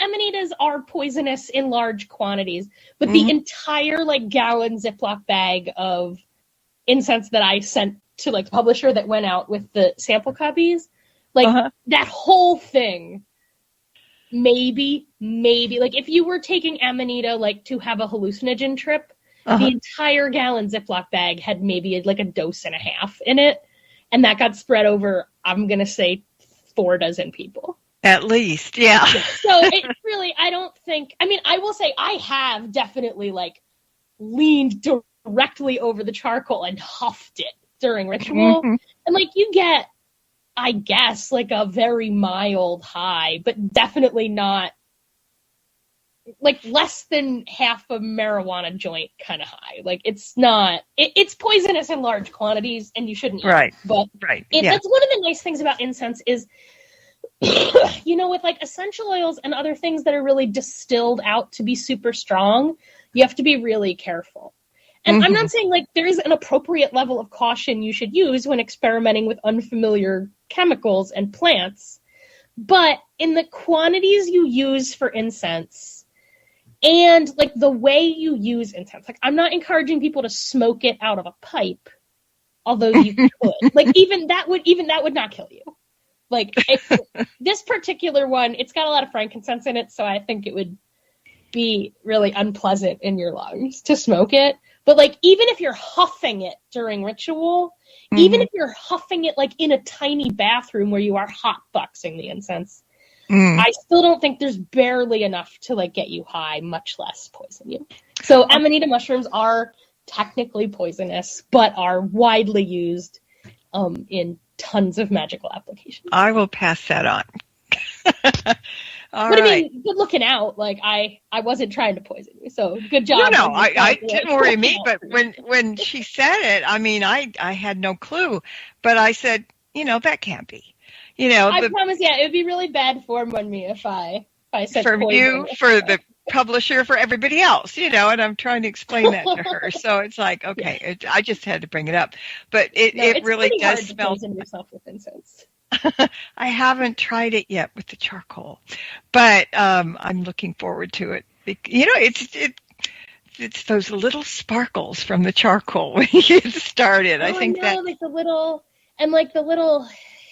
Amanitas are poisonous in large quantities, but the entire, like, gallon Ziploc bag of incense that I sent to, like, the publisher that went out with the sample copies, like, that whole thing, maybe, like, if you were taking Amanita, like, to have a hallucinogen trip, the entire gallon Ziploc bag had maybe like a dose and a half in it, and that got spread over, I'm going to say, 4 dozen people. At least, yeah. So it really, I don't think, I mean, I will say I have definitely like leaned directly over the charcoal and huffed it during ritual. And like you get, I guess, like a very mild high, but definitely not like less than half a marijuana joint kind of high. Like it's not, it's poisonous in large quantities and you shouldn't eat it. But that's one of the nice things about incense is, you know, with like essential oils and other things that are really distilled out to be super strong, you have to be really careful. And I'm not saying like there is an appropriate level of caution you should use when experimenting with unfamiliar chemicals and plants, but in the quantities you use for incense, and like the way you use incense, like I'm not encouraging people to smoke it out of a pipe, although you could. Like even that would not kill you. Like this particular one, it's got a lot of frankincense in it, so I think it would be really unpleasant in your lungs to smoke it. But like even if you're huffing it during ritual, even if you're huffing it like in a tiny bathroom where you are hotboxing the incense, I still don't think there's barely enough to like get you high, much less poison you. So amanita mushrooms are technically poisonous, but are widely used in tons of magical applications. I will pass that on. I mean, good looking out. Like I wasn't trying to poison you, so good job. No, I didn't worry me. But when she said it, I mean, I had no clue. But I said, you know, that can't be. You know, I promise. Yeah, it would be really bad form on me if I said for poison. You, for the publisher, for everybody else. You know, and I'm trying to explain that to her. So it's like, okay, I just had to bring it up. But it really does smell. Poison yourself with incense. I haven't tried it yet with the charcoal, but I'm looking forward to it. You know, it's those little sparkles from the charcoal when you get started. I think that like the little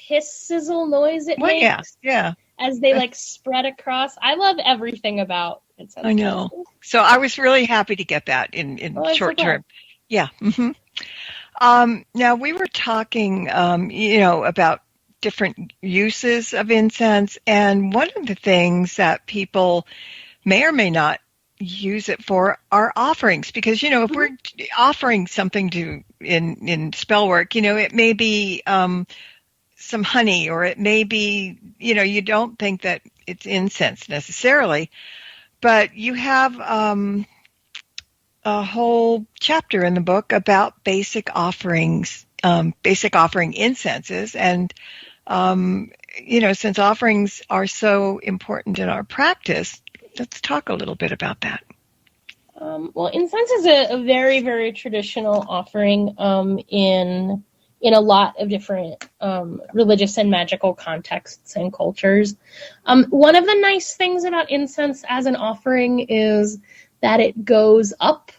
hiss sizzle noise it makes. Yeah. As they like spread across. I love everything about incense. I know. So I was really happy to get that in short term. Yeah. Now we were talking, you know, about different uses of incense, and one of the things that people may or may not use it for are offerings, because, you know, if we're offering something to in spell work, you know, it may be some honey, or it may be, you know, you don't think that it's incense necessarily, but you have a whole chapter in the book about basic offerings, basic offering incenses, and you know, since offerings are so important in our practice, let's talk a little bit about that. Well, incense is a very, very traditional offering in a lot of different religious and magical contexts and cultures. One of the nice things about incense as an offering is that it goes up,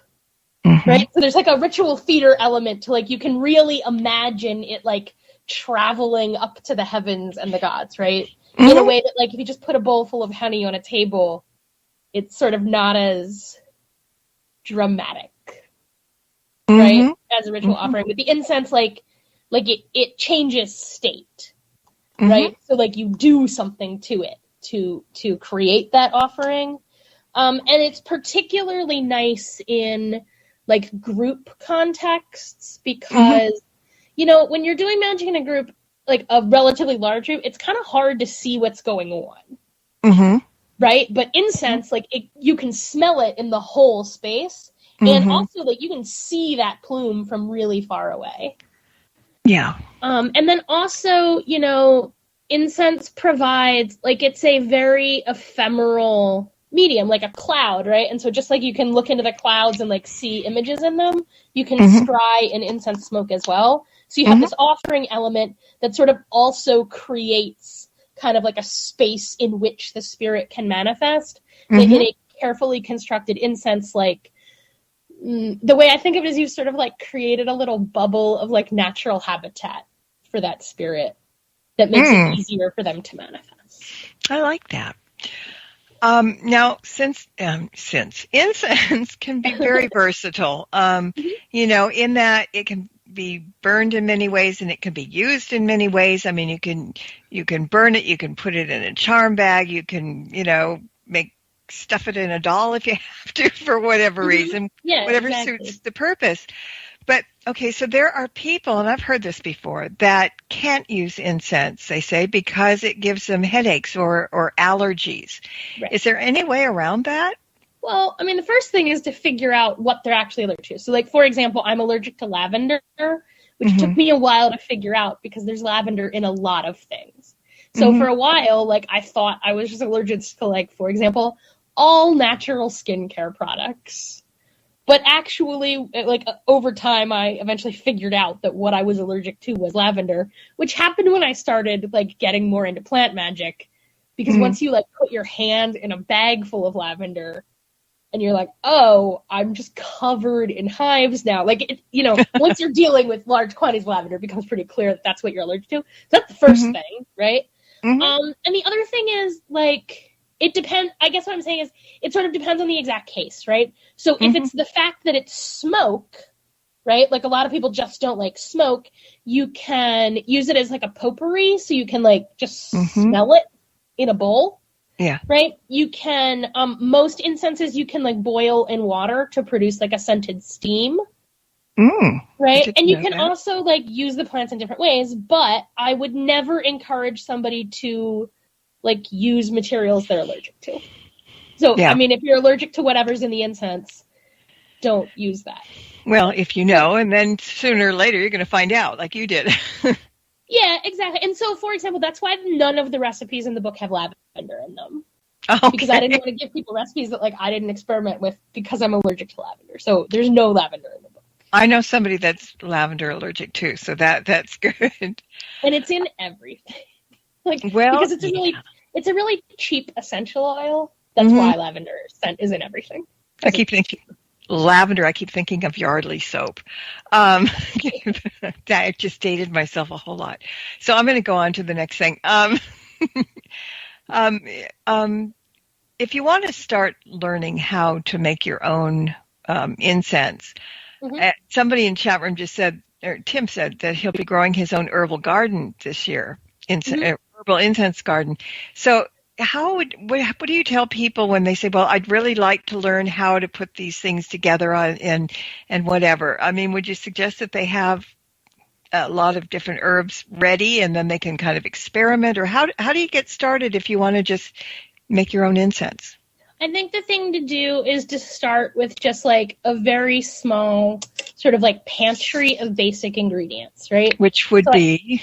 right? So there's like a ritual theater element to, like, you can really imagine it like traveling up to the heavens and the gods, right? In a way that, like, if you just put a bowl full of honey on a table, it's sort of not as dramatic, right? As a ritual offering. With the incense, like it changes state, right? So, like, you do something to it to create that offering. And it's particularly nice in, like, group contexts because, you know, when you're doing magic in a group, like a relatively large group, it's kind of hard to see what's going on, right? But incense, like, you can smell it in the whole space, and also, like, you can see that plume from really far away. Yeah. And then also, you know, incense provides, like, it's a very ephemeral medium, like a cloud, right? And so just like you can look into the clouds and, like, see images in them, you can scry in incense smoke as well. So you have this offering element that sort of also creates kind of like a space in which the spirit can manifest. In a carefully constructed incense, like, the way I think of it is you've sort of, like, created a little bubble of, like, natural habitat for that spirit that makes it easier for them to manifest. I like that. Now, since incense can be very versatile, you know, in that it can be burned in many ways and it can be used in many ways. I mean, you can burn it, you can put it in a charm bag, you can, you know, stuff it in a doll if you have to for whatever reason, whatever suits the purpose. But, okay, so there are people, and I've heard this before, that can't use incense, they say, because it gives them headaches or allergies. Right. Is there any way around that? Well, I mean, the first thing is to figure out what they're actually allergic to. So, like, for example, I'm allergic to lavender, which took me a while to figure out because there's lavender in a lot of things. So for a while, like, I thought I was just allergic to, like, for example, all natural skincare products. But actually, like, over time, I eventually figured out that what I was allergic to was lavender, which happened when I started, like, getting more into plant magic. Because once you, like, put your hand in a bag full of lavender, and you're like, oh, I'm just covered in hives now. Like, it, you know, once you're dealing with large quantities of lavender, it becomes pretty clear that that's what you're allergic to. So that's the first thing, right? And the other thing is, like, it depends. I guess what I'm saying is it sort of depends on the exact case, right? So if it's the fact that it's smoke, right? Like, a lot of people just don't like smoke. You can use it as, like, a potpourri, so you can, like, just smell it in a bowl. Yeah. Right? You can, most incenses you can, like, boil in water to produce, like, a scented steam. Right? And you can also, like, use the plants in different ways, but I would never encourage somebody to, like, use materials they're allergic to. So, I mean, if you're allergic to whatever's in the incense, don't use that. Well, if you know, and then sooner or later you're going to find out, like you did. Yeah, exactly. And so, for example, that's why none of the recipes in the book have lavender in them. Okay. Because I didn't want to give people recipes that, like, I didn't experiment with because I'm allergic to lavender. So there's no lavender in the book. I know somebody that's lavender allergic too, so that's good. And it's in everything. Like, well, because it's a really cheap essential oil. That's why lavender scent is in everything. I keep thinking lavender. I keep thinking of Yardley soap. I just dated myself a whole lot. So I'm going to go on to the next thing. If you want to start learning how to make your own incense, somebody in chat room just said, or Tim said, that he'll be growing his own herbal garden this year, herbal incense garden. So what do you tell people when they say, well, I'd really like to learn how to put these things together and whatever? I mean, would you suggest that they have a lot of different herbs ready and then they can kind of experiment? Or how do you get started if you want to just make your own incense? I think the thing to do is to start with just, like, a very small sort of, like, pantry of basic ingredients, right? Which would be?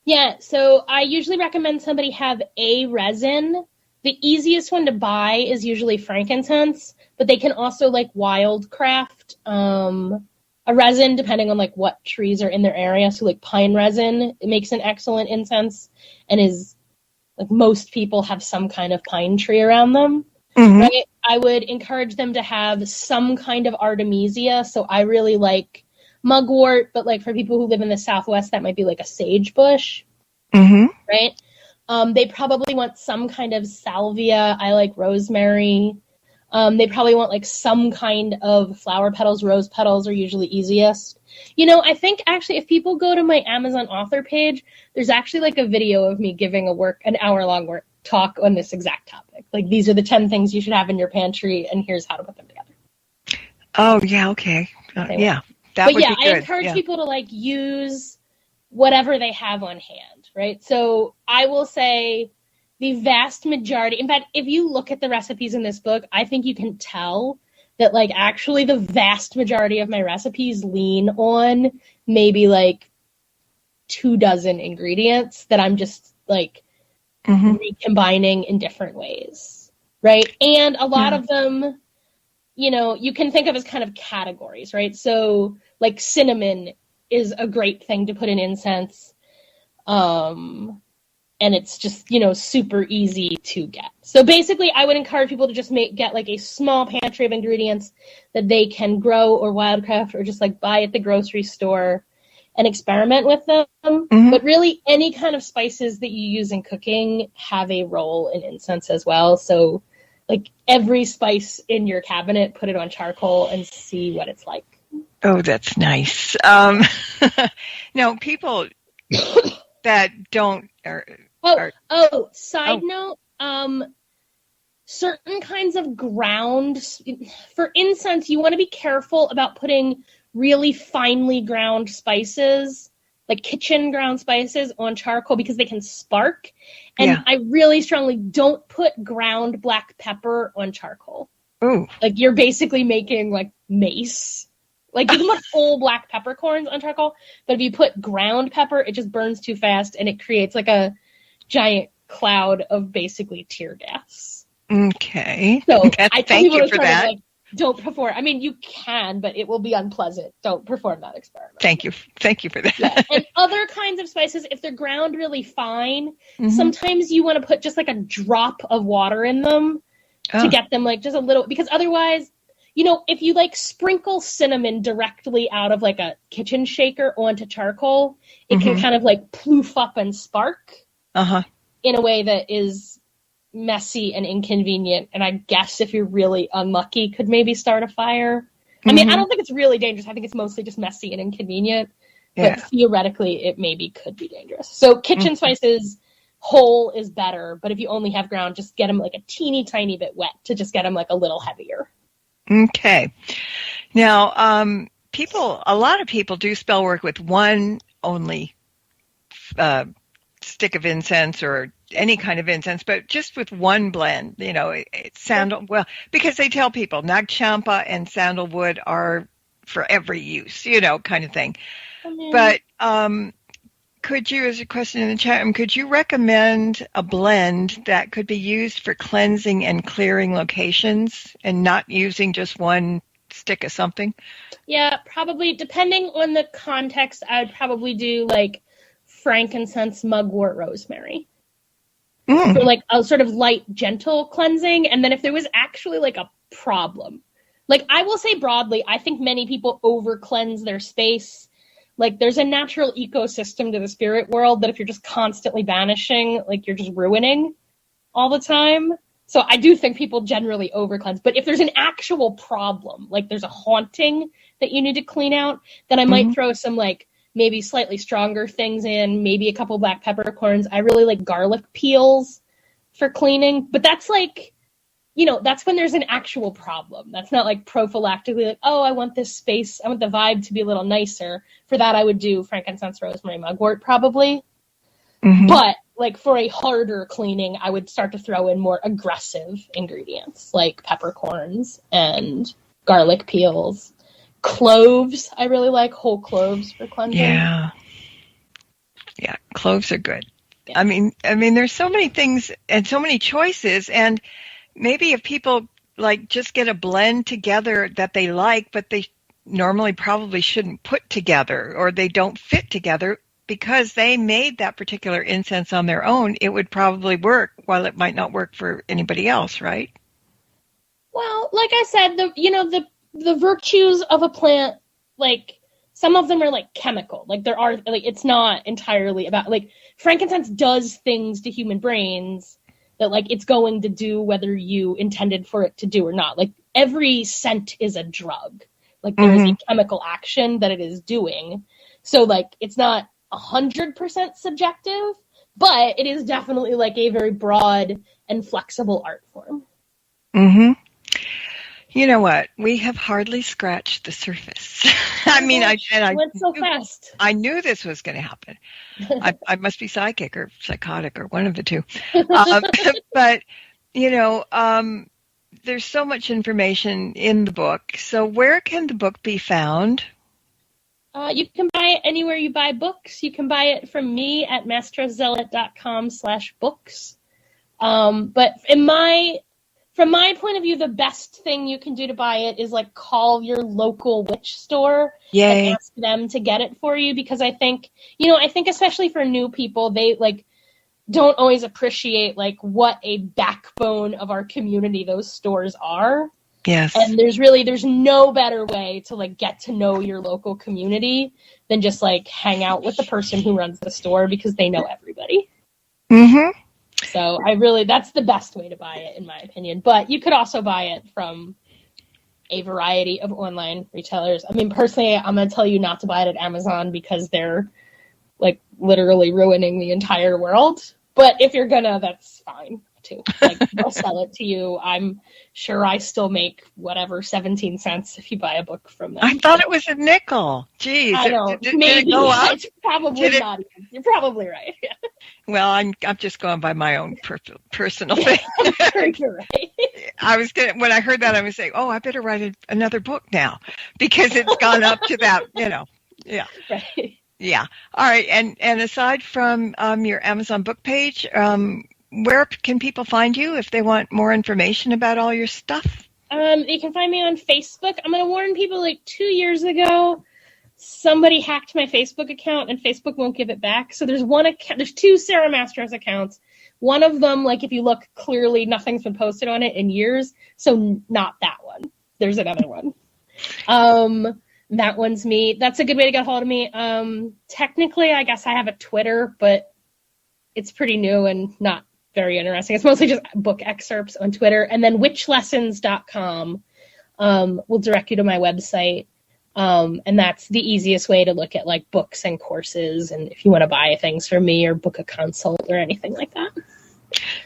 Yeah, so I usually recommend somebody have a resin. The easiest one to buy is usually frankincense, but they can also, like, wildcraft a resin depending on, like, what trees are in their area. So, like, pine resin, it makes an excellent incense and is, like, most people have some kind of pine tree around them. Right? I would encourage them to have some kind of artemisia. So I really like mugwort, but like for people who live in the Southwest, that might be like a sage bush, right? They probably want some kind of salvia. I like rosemary. They probably want like some kind of flower petals. Rose petals are usually easiest. I think actually if people go to my Amazon author page, there's actually like a video of me giving an hour-long talk on this exact topic. Like, these are the 10 things you should have in your pantry, and here's how to put them together. Oh, yeah, okay. Yeah, that would be good. I encourage people to like use whatever they have on hand, right? So I will say the vast majority, in fact, if you look at the recipes in this book, I think you can tell that like actually the vast majority of my recipes lean on maybe like 24 ingredients that I'm just like recombining in different ways, right? And a lot of them, you can think of as kind of categories, right? So like cinnamon is a great thing to put in incense. And it's just, super easy to get. So basically, I would encourage people to just get like a small pantry of ingredients that they can grow or wildcraft or just like buy at the grocery store and experiment with them. But really, any kind of spices that you use in cooking have a role in incense as well. So like every spice in your cabinet, put it on charcoal and see what it's like. Oh, that's nice. No, people that don't... Side note, certain kinds of ground, for incense, you want to be careful about putting really finely ground spices, like kitchen ground spices, on charcoal because they can spark. And I really strongly don't put ground black pepper on charcoal. Ooh. Like, you're basically making like mace. Like, you can put whole black peppercorns on charcoal, but if you put ground pepper, it just burns too fast and it creates like a giant cloud of basically tear gas. Okay. So I tell thank people you for that. like, don't perform. I mean, you can, but it will be unpleasant. Don't perform that experiment. Thank you for that. Yeah. And other kinds of spices, if they're ground really fine, sometimes you want to put just like a drop of water in them to get them like just a little, because otherwise, if you like sprinkle cinnamon directly out of like a kitchen shaker onto charcoal, it can kind of like ploof up and spark in a way that is messy and inconvenient. And I guess if you're really unlucky, could maybe start a fire. I mean, I don't think it's really dangerous. I think it's mostly just messy and inconvenient. But theoretically, it maybe could be dangerous. So kitchen spices, whole is better. But if you only have ground, just get them like a teeny tiny bit wet to just get them like a little heavier. Okay. Now, a lot of people do spell work with one only stick of incense or any kind of incense, but just with one blend, because they tell people Nagchampa and sandalwood are for every use, kind of thing. But could you, as a question in the chat room, could you recommend a blend that could be used for cleansing and clearing locations and not using just one stick of something? Yeah, probably. Depending on the context, I would probably do like frankincense, mugwort, rosemary. For like a sort of light, gentle cleansing. And then if there was actually like a problem, like I will say broadly, I think many people over cleanse their space. Like there's a natural ecosystem to the spirit world that if you're just constantly banishing, like you're just ruining all the time. So I do think people generally over cleanse. But if there's an actual problem, like there's a haunting that you need to clean out, then I might throw some like maybe slightly stronger things in, maybe a couple black peppercorns. I really like garlic peels for cleaning. But that's like, that's when there's an actual problem. That's not like prophylactically like, oh, I want this space, I want the vibe to be a little nicer. For that, I would do frankincense, rosemary, mugwort probably. But like for a harder cleaning, I would start to throw in more aggressive ingredients like peppercorns and garlic peels. Cloves, I really like whole cloves for cleansing. Yeah, cloves are good. Yeah. I mean, there's so many things and so many choices, and maybe if people like just get a blend together that they like, but they normally probably shouldn't put together, or they don't fit together because they made that particular incense on their own, it would probably work while it might not work for anybody else, right? Well, like I said, the virtues of a plant, like some of them are like chemical. Like there are, like, it's not entirely about, like, frankincense does things to human brains that, like, it's going to do whether you intended for it to do or not. Like, every scent is a drug. Like, there is a chemical action that it is doing. So, like, it's not 100% subjective, but it is definitely, like, a very broad and flexible art form. Mm-hmm. You know what? We have hardly scratched the surface. I mean, I went so fast. I knew this was going to happen. I must be psychic or psychotic or one of the two. But, you know, there's so much information in the book. So where can the book be found? You can buy it anywhere you buy books. You can buy it from me at mastroszealot.com/books. But from my point of view, the best thing you can do to buy it is, like, call your local witch store and ask them to get it for you, because I think especially for new people, they, like, don't always appreciate, like, what a backbone of our community those stores are. Yes. And there's no better way to, like, get to know your local community than just, like, hang out with the person who runs the store, because they know everybody. Mm-hmm. So that's the best way to buy it, in my opinion. But you could also buy it from a variety of online retailers. I mean, personally, I'm going to tell you not to buy it at Amazon, because they're, like, literally ruining the entire world. But if you're gonna, that's fine too. Like, they'll sell it to you. I'm sure I still make whatever 17 cents if you buy a book from them. I thought it was a nickel. Jeez. I know. Did Maybe. it go up? It's probably not. You're probably right. Yeah. Well, I'm just going by my own personal thing. You're right. When I heard that, I was saying, oh, I better write another book now, because it's gone up to that, you know. Yeah. Right. Yeah. All right. And aside from your Amazon book page, where can people find you if they want more information about all your stuff? You can find me on Facebook. I'm going to warn people, like, 2 years ago, somebody hacked my Facebook account and Facebook won't give it back. So there's there's two Sara Mastros accounts. One of them, like, if you look clearly, nothing's been posted on it in years. So not that one. There's another one. That one's me. That's a good way to get a hold of me. Technically, I guess I have a Twitter, but it's pretty new and not very interesting. It's mostly just book excerpts on Twitter. And then witchlessons.com will direct you to my website. And that's the easiest way to look at, like, books and courses, and if you want to buy things from me or book a consult or anything like that.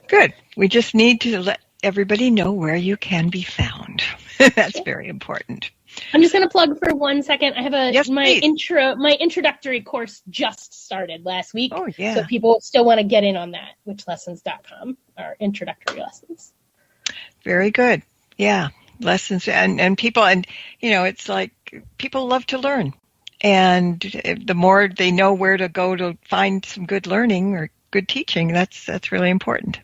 Good. We just need to let everybody know where you can be found. That's very important. I'm just going to plug for 1 second. I have my please. introductory course just started last week. Oh, yeah. So if people still want to get in on that, witchlessons.com, our introductory lessons. Very good. Yeah. Lessons and people, and, you know, it's like people love to learn. And the more they know where to go to find some good learning or good teaching, that's really important.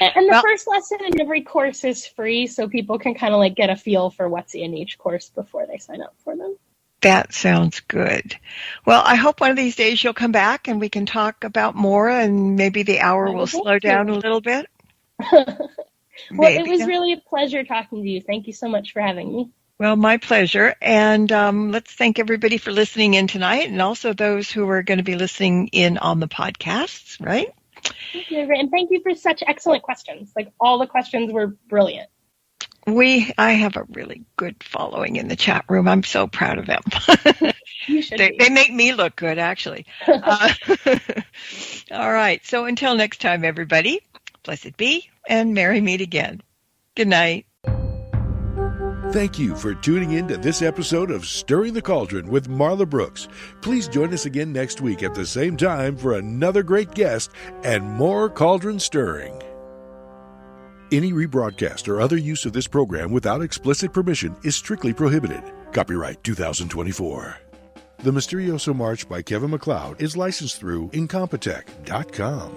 And the first lesson in every course is free, so people can kind of, like, get a feel for what's in each course before they sign up for them. That sounds good. Well, I hope one of these days you'll come back and we can talk about more, and maybe the hour will slow down a little bit. Well, it was really a pleasure talking to you. Thank you so much for having me. Well, my pleasure. And let's thank everybody for listening in tonight, and also those who are going to be listening in on the podcasts, right? Thank you, and thank you for such excellent questions. Like, all the questions were brilliant. I have a really good following in the chat room. I'm so proud of them. You should They make me look good, actually. All right. So until next time, everybody, blessed be, and merry meet again. Good night. Thank you for tuning in to this episode of Stirring the Cauldron with Marla Brooks. Please join us again next week at the same time for another great guest and more cauldron stirring. Any rebroadcast or other use of this program without explicit permission is strictly prohibited. Copyright 2024. The Mysterioso March by Kevin MacLeod is licensed through Incompetech.com.